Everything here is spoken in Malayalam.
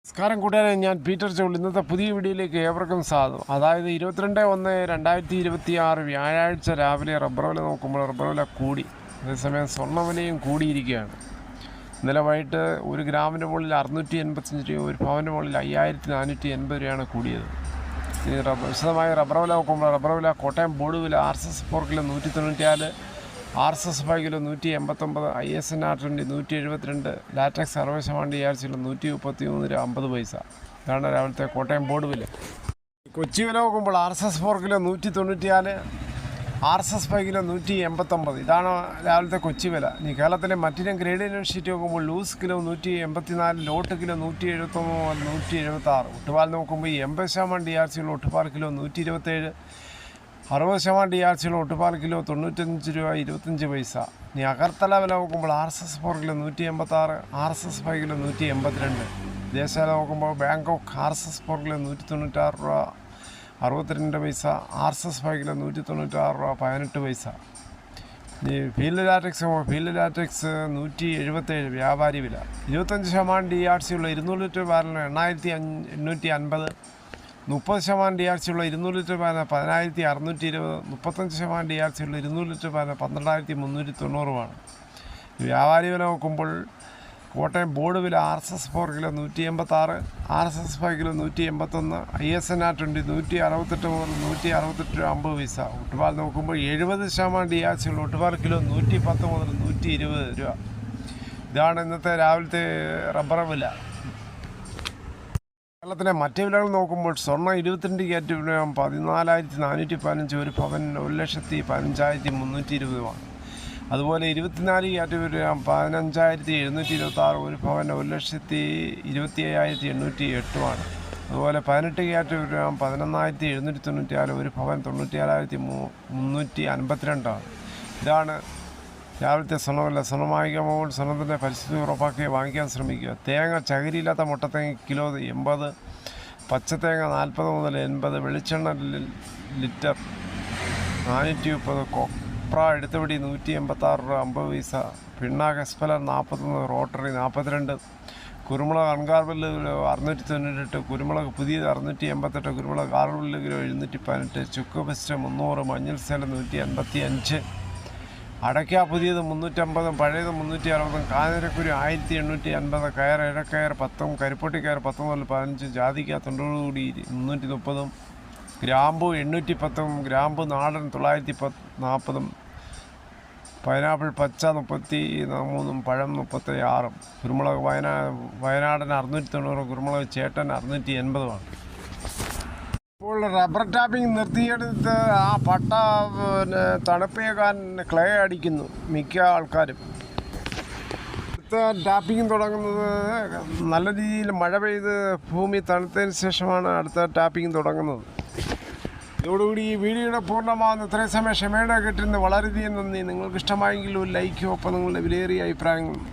നമസ്കാരം കൂട്ടുകാരെ, ഞാൻ പീറ്റർ ചോൾ. ഇന്നത്തെ പുതിയ വീഡിയോയിലേക്ക് ഏവർക്കും സ്വാഗതം. അതായത് 22/1/2026 വ്യാഴാഴ്ച രാവിലെ റബ്ബർ വില നോക്കുമ്പോൾ റബ്ബർ വില കൂടി, അതേസമയം സ്വർണ്ണവിലയും കൂടിയിരിക്കുകയാണ്. ഇന്നലെ വൈകിട്ട് ഒരു ഗ്രാമിൻ്റെ മുകളിൽ 685 രൂപ, ഒരു പവൻ്റെ മുകളിൽ 5480 രൂപയാണ് കൂടിയത്. വിശദമായി റബ്ബർ വില നോക്കുമ്പോൾ റബ്ബർ വില കോട്ടയം ബോർഡ് വില RSS 4 kilo 194, RSS 5 kilo 189, ISNR 20 172, latex 60% DRC 133 രൂപ 50 പൈസ. ഇതാണ് രാവിലത്തെ കോട്ടയം ബോർഡ് വില. കൊച്ചി വില നോക്കുമ്പോൾ RSS 4 കിലോ 194, RSS 5 കിലോ 189. ഇതാണ് രാവിലത്തെ കൊച്ചി വില. ഇനി കേരളത്തിലെ മറ്റിനം ഗ്രേഡ് യൂണിവേഴ്സിറ്റി നോക്കുമ്പോൾ ലൂസ് കിലോ 184, ലോട്ട് കിലോ 179, 176. ഒട്ടുപാൽ നോക്കുമ്പോൾ 80% DRC ഉള്ള ഒട്ടുപാൽ കിലോ 127, 60% DRC ഉള്ള ഒട്ടുപാൽ കിലോ 95 രൂപ 25 പൈസ. ഇനി അകർത്തല വില നോക്കുമ്പോൾ RSS 4 കിലോ 186, RSS 5 കിലോ 182. ദേശവില നോക്കുമ്പോൾ ബാങ്കോക്ക് RSS 4 കിലോ 196 രൂപ 62 പൈസ, RSS 5 കിലോ 196 രൂപ 18 പൈസ. ഇനി ഫീൽഡ് ലാറ്റക്സ് 177 വ്യാപാരി വില. 25% DRC ഉള്ള 200 ലിറ്റർ ബാരലിന് 8850, 30% DRC ഉള്ള 200 ലിറ്റർ ബാരലിന് 10620, 35% DRC ഉള്ള 200 ലിറ്റർ ബാരലിന് 12390. വ്യാപാരി വില നോക്കുമ്പോൾ കോട്ടയം ബോർഡ് വില RSS 4 kilo 186, RSS 5 kilo 181, ISNR 20 168 മുതൽ 168 രൂപ 50 പൈസ. ഒട്ടുപാൽ നോക്കുമ്പോൾ 70% DRC ഉള്ള ഒട്ടുപാൽ കിലോ 110 മുതൽ 120 രൂപ. ഇതാണ് ഇന്നത്തെ രാവിലത്തെ റബ്ബർ വില. കേരളത്തിലെ മറ്റ് വിലകൾ നോക്കുമ്പോൾ സ്വർണ്ണം 22 ക്യാരറ്റ് വില 14,415, ഒരു പവൻ 1,15,320. അതുപോലെ 24 ക്യാരറ്റ് വില 15,726, ഒരു പവൻ 1,25,808. അതുപോലെ 18 ക്യാരറ്റ് വില 11,794, ഒരു പവൻ 97,352. ഇതാണ് രാവിലത്തെ സ്വർണ്ണവില. സ്വർണ്ണം വാങ്ങിക്കുമ്പോൾ സ്വർണ്ണത്തിൻ്റെ പരിസ്ഥിതി ഉറപ്പാക്കി വാങ്ങിക്കാൻ ശ്രമിക്കുക. തേങ്ങ ചകിരിയില്ലാത്ത മുട്ടത്തേങ്ങ കിലോ 80, പച്ചത്തേങ്ങ 40 മുതൽ 80, വെളിച്ചെണ്ണ ലിറ്റർ 430, കൊപ്ര എടുത്തപടി 186 രൂപ 50 പൈസ, പിണ്ണാക്ക് എസ്പെലർ 41, റോട്ടറി 42, കുരുമുളക് അൺകാർബില് കിലോ 698, കുരുമുളക് പുതിയത് 688, കുരുമുളക് കാർബില് കിലോ 718, ചുക്ക് പെസ്റ്റ് 300, മഞ്ഞൾ സേലം 185, അടയ്ക്ക പുതിയത് 350, പഴയത് 360, കാഞ്ഞിരക്കുരു 1850, കയർ ഇഴക്കയർ 10, കരിപ്പൊട്ടി കയർ 10 മുതൽ 15, ജാതിക്ക 90 330, ഗ്രാമ്പു 810, ഗ്രാമ്പു നാടൻ 940, പൈനാപ്പിൾ പച്ച 33, പഴം 36, കുരുമുളക് വയനാടൻ 690, കുരുമുളക് ചേട്ടൻ 680. ഇപ്പോൾ റബ്ബർ ടാപ്പിംഗ് നിർത്തിയെടുത്ത് ആ പട്ട തണുപ്പേക്കാൻ ക്ലേ അടിക്കുന്നു മിക്ക ആൾക്കാരും. അടുത്ത ടാപ്പിംഗ് തുടങ്ങുന്നത് നല്ല രീതിയിൽ മഴ പെയ്ത് ഭൂമി തണുത്തതിന് ശേഷമാണ് അടുത്ത ടാപ്പിംഗ് തുടങ്ങുന്നത്. ഇതോടുകൂടി ഈ വീഡിയോയുടെ പൂർണ്ണമാകുന്ന ഇത്രയും സമയം ക്ഷമയുടെ കിട്ടുന്നത് വളരെയധികം നന്ദി. നിങ്ങൾക്ക് ഇഷ്ടമായെങ്കിൽ ഒരു ലൈക്കോ, ഒപ്പം നിങ്ങളുടെ വിലയേറിയ അഭിപ്രായങ്ങളും